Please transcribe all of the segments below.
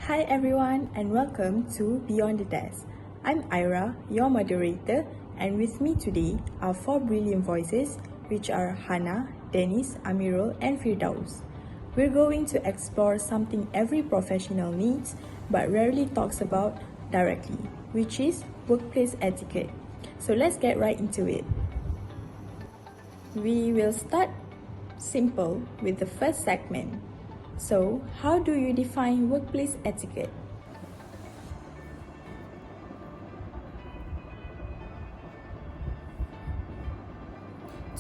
Hi everyone and welcome to Beyond the Desk. I'm AYRA, your moderator, and with me today are four brilliant voices which are Hana, DENIS, AMIRUL and FIRDAUS. We're going to explore something every professional needs but rarely talks about directly, which is workplace etiquette. So let's get right into it. We will start simple with the first segment. So, how do you define workplace etiquette?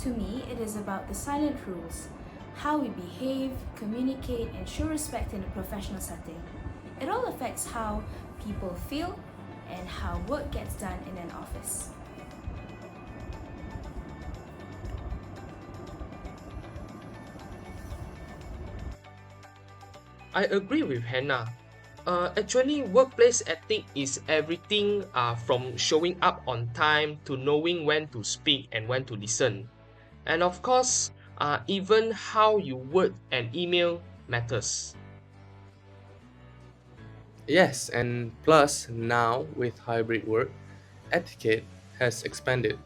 To me, it is about the silent rules, how we behave, communicate, and show respect in a professional setting. It all affects how people feel and how work gets done in an office. I agree with Hannah. Actually, workplace ethic is everything from showing up on time to knowing when to speak and when to listen. And of course, even how you word an email matters. Yes, and plus now with hybrid work, etiquette has expanded.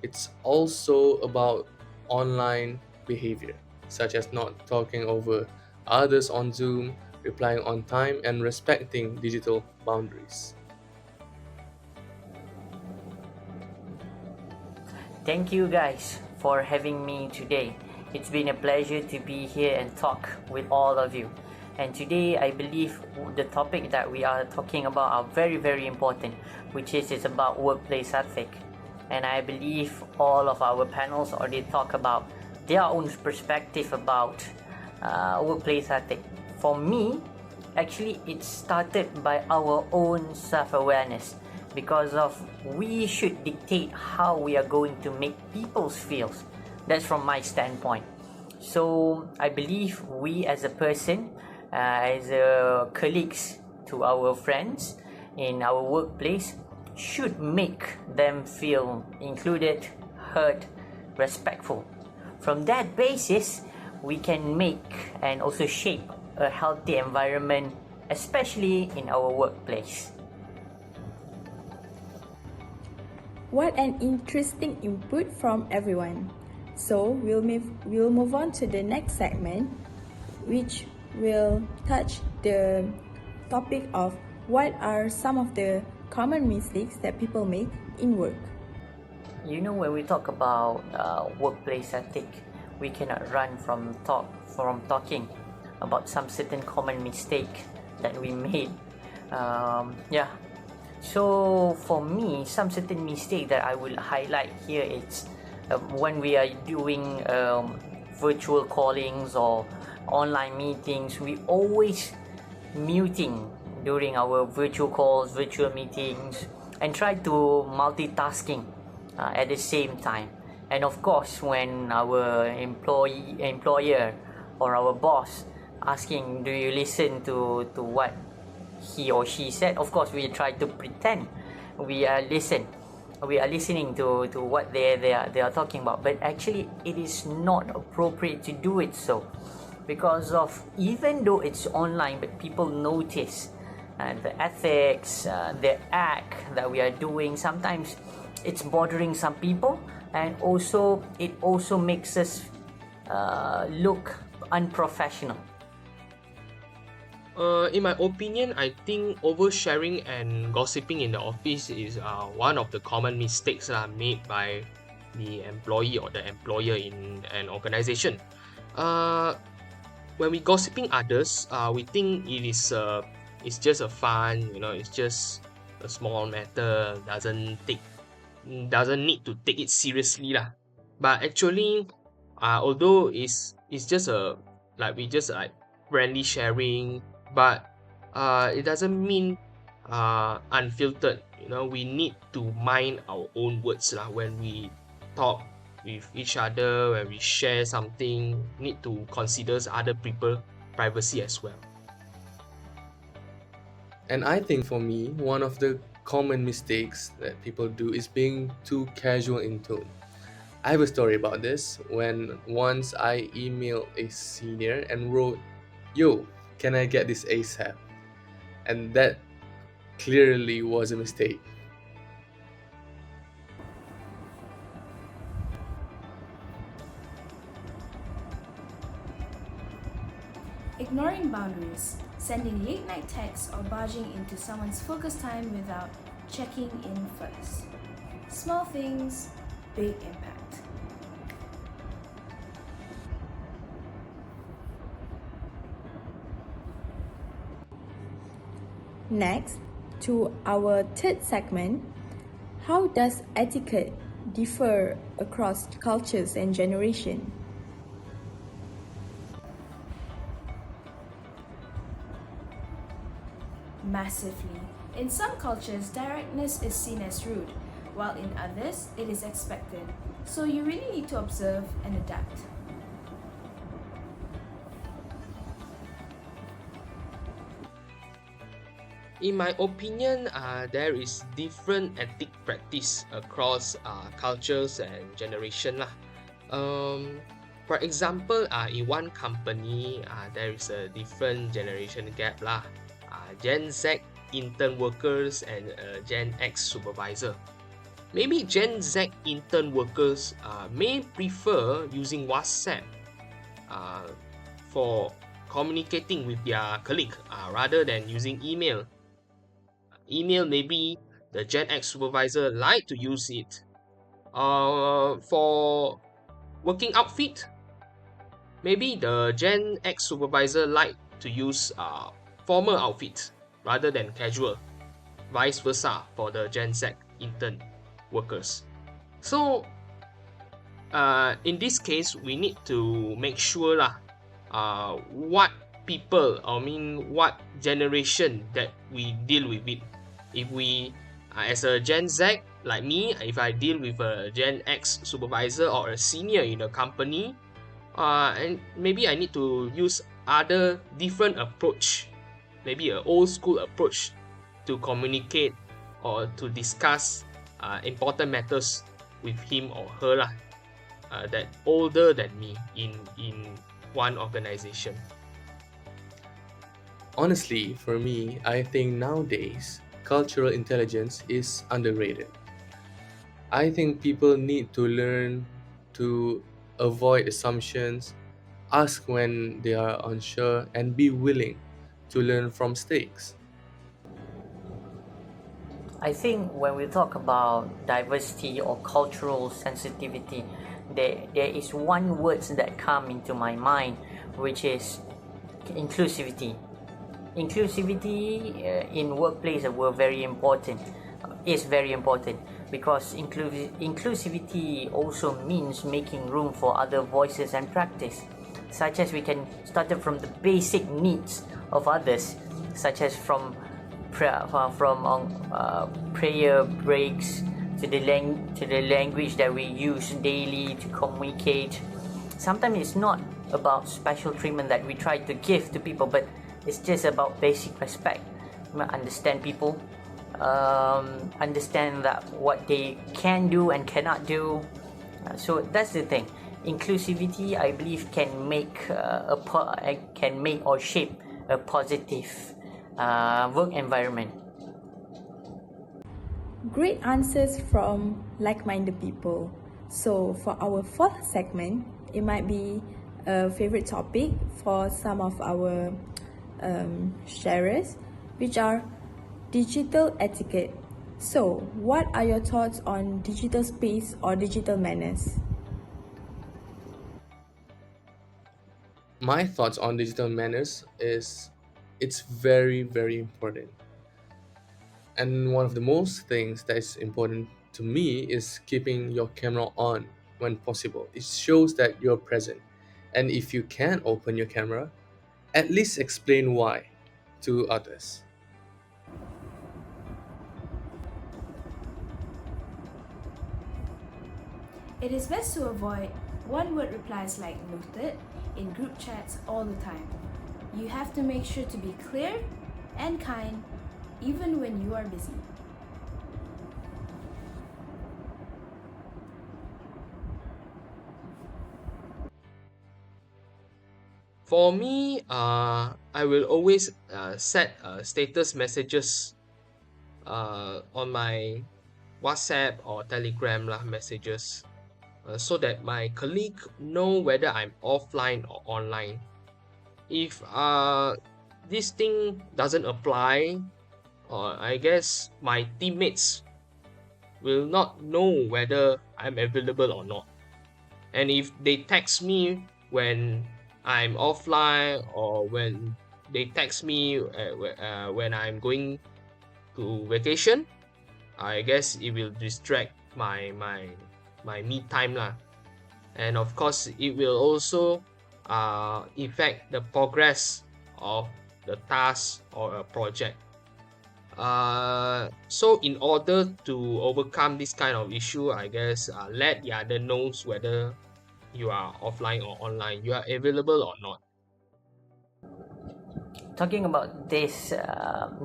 It's also about online behavior, such as not talking over others on Zoom, replying on time, and respecting digital boundaries. Thank you guys for having me today. It's been a pleasure to be here and talk with all of you. And today I believe the topic that we are talking about are very important, which is about workplace ethic. And I believe all of our panels already talk about their own perspective about workplace ethic. For me, actually it started by our own self-awareness, because of we should dictate how we are going to make people feel. That's from my standpoint. So I believe we as a person, as colleagues to our friends in our workplace, should make them feel included, heard, respectful. From that basis, we can make and also shape a healthy environment, especially in our workplace. What an interesting input from everyone. So we'll move on to the next segment, which will touch the topic of what are some of the common mistakes that people make in work. You know, when we talk about workplace ethic, we cannot run from talking about some certain common mistake that we made. So for me, some certain mistake that I will highlight here is when we are doing virtual callings or online meetings, we always muting during our virtual calls, virtual meetings, and try to multitasking at the same time. And of course, when our employer or our boss asking, do you listen to what he or she said, of course we try to pretend we are listening to what they are talking about, but actually it is not appropriate to do it so, because of, even though it's online, but people notice the ethics, the act that we are doing. Sometimes it's bothering some people, and also it also makes us look unprofessional. In my opinion, I think oversharing and gossiping in the office is one of the common mistakes made by the employee or the employer in an organization. When we gossiping others, we think it's just a fun, it's just a small matter, doesn't need to take it seriously lah. But actually, although it's just we just friendly sharing, but it doesn't mean unfiltered. We need to mind our own words lah when we talk with each other, when we share something. Need to consider other people privacy as well. And I think for me, one of the common mistakes that people do is being too casual in tone. I have a story about this when once I emailed a senior and wrote, "Yo, can I get this ASAP?" and that clearly was a mistake. Ignoring boundaries, sending late night texts or barging into someone's focus time without checking in first. Small things, big impact. Next, to our third segment, how does etiquette differ across cultures and generation? Massively. In some cultures, directness is seen as rude, while in others, it is expected. So you really need to observe and adapt. In my opinion, there is different ethic practice across cultures and generation lah. For example, in one company, there is a different generation gap lah. Gen Z intern workers and Gen X supervisor. Maybe Gen Z intern workers may prefer using WhatsApp for communicating with their colleague rather than using email. Email, maybe the Gen X supervisor like to use it. For working outfit, maybe the Gen X supervisor like to use formal outfit rather than casual. Vice versa for the Gen Z intern workers. So in this case, we need to make sure what people, what generation that we deal with it. If we, as a Gen Z, like me, if I deal with a Gen X supervisor or a senior in a company, and maybe I need to use other different approach, maybe an old school approach to communicate or to discuss important matters with him or her that older than me in one organization. Honestly, for me, I think nowadays cultural intelligence is underrated. I think people need to learn to avoid assumptions, ask when they are unsure, and be willing to learn from mistakes. I think when we talk about diversity or cultural sensitivity, there is one word that come into my mind, which is inclusivity. Inclusivity in workplace were very important, is very important, because inclusivity also means making room for other voices and practice, such as we can start from the basic needs of others, such as from prayer breaks to the language that we use daily to communicate. Sometimes it's not about special treatment that we try to give to people, but it's just about basic respect. Understand people, understand that what they can do and cannot do. So that's the thing. Inclusivity, I believe, can make or shape a positive work environment. Great answers from like-minded people. So for our fourth segment, it might be a favorite topic for some of our sharers, which are digital etiquette. So what are your thoughts on digital space or digital manners? My thoughts on digital manners is it's very, very important. And one of the most things that is important to me is keeping your camera on when possible. It shows that you're present. And if you can't open your camera, at least explain why to others. It is best to avoid one-word replies like noted in group chats all the time. You have to make sure to be clear and kind even when you are busy. For me, I will always set status messages on my WhatsApp or Telegram lah messages so that my colleague know whether I'm offline or online. If this thing doesn't apply, I guess my teammates will not know whether I'm available or not. And if they text me when I'm offline or when they text me when I'm going to vacation, I guess it will distract my me time lah. And of course, it will also affect the progress of the task or a project. So in order to overcome this kind of issue, I guess let the other knows whether you are offline or online, you are available or not. Talking about this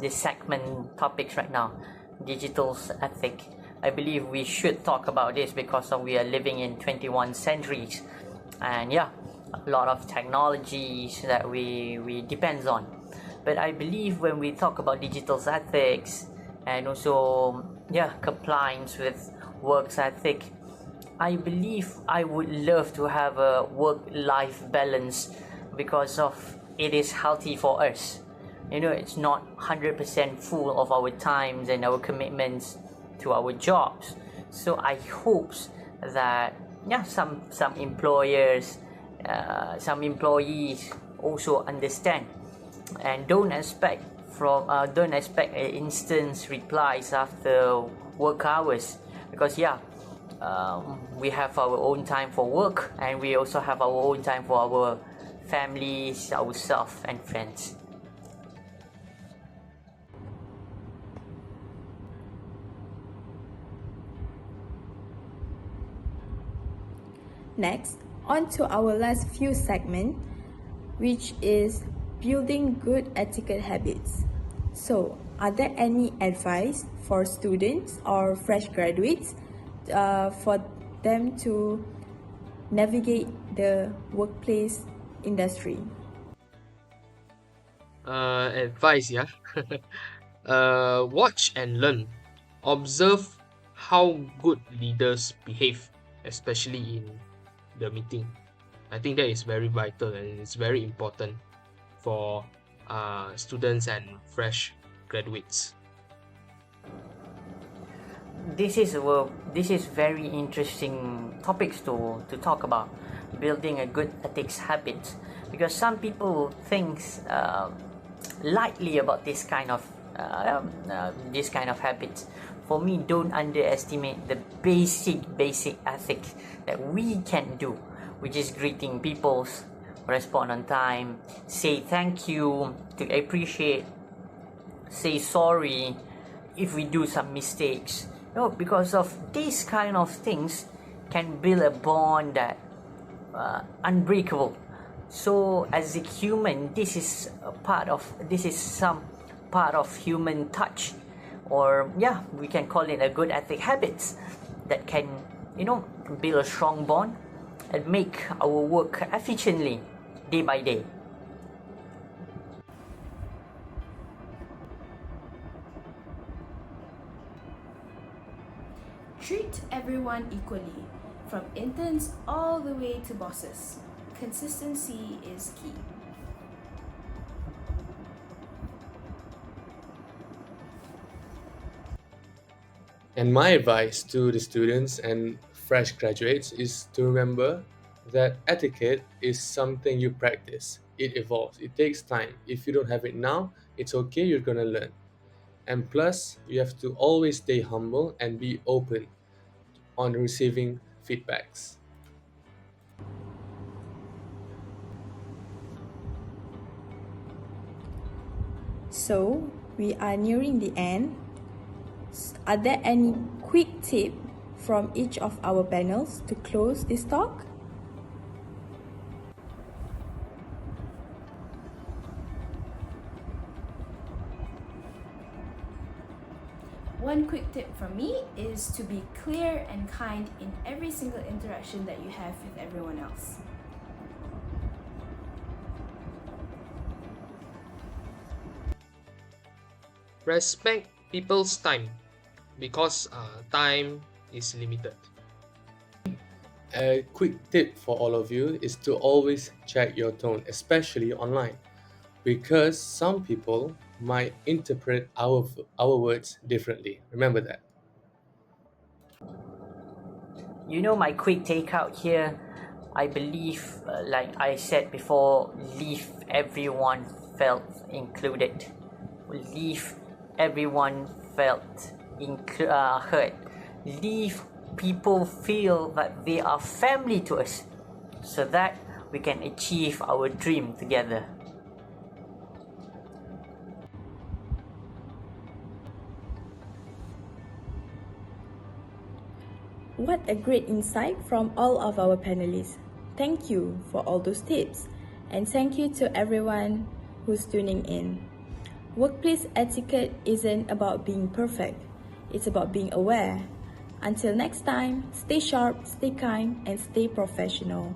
segment topics right now, digital ethic, I believe we should talk about this because we are living in 21 centuries, and yeah, a lot of technologies that we depends on. But I believe when we talk about digital ethics and also compliance with work ethic, I believe I would love to have a work-life balance because of it is healthy for us. It's not 100% full of our times and our commitments to our jobs. So I hope that some employers, some employees also understand and don't expect instant replies after work hours, because we have our own time for work and we also have our own time for our families, ourselves and friends. Next, on to our last few segment, which is building good etiquette habits. So, are there any advice for students or fresh graduates for them to navigate the workplace industry? Advice, yeah. Watch and learn. Observe how good leaders behave, especially in the meeting. I think that is very vital and it's very important for students and fresh graduates. This is very interesting topics to talk about, building a good ethics habit, because some people think lightly about this kind of habits. For me, don't underestimate the basic ethics that we can do, which is greeting people, respond on time, say thank you, to appreciate, say sorry if we do some mistakes. Because of these kind of things can build a bond that unbreakable. So as a human, this is some part of human touch, or we can call it a good ethic habits that can build a strong bond and make our work efficiently day by day. Treat everyone equally, from interns all the way to bosses. Consistency is key. And my advice to the students and fresh graduates is to remember that etiquette is something you practice. It evolves. It takes time. If you don't have it now, it's okay, you're gonna learn. And plus, you have to always stay humble and be open on receiving feedbacks. So, we are nearing the end. Are there any quick tips from each of our panels to close this talk? One quick tip from me is to be clear and kind in every single interaction that you have with everyone else. respect people's time because time is limited. A quick tip for all of you is to always check your tone, especially online, because some people might interpret our words differently. Remember that. You know, my quick takeout here, I believe, like I said before, leave everyone felt included. Leave everyone felt heard. Leave people feel that they are family to us, so that we can achieve our dream together. What a great insight from all of our panelists. Thank you for all those tips, and thank you to everyone who's tuning in. Workplace etiquette isn't about being perfect, it's about being aware. Until next time, stay sharp, stay kind, and stay professional.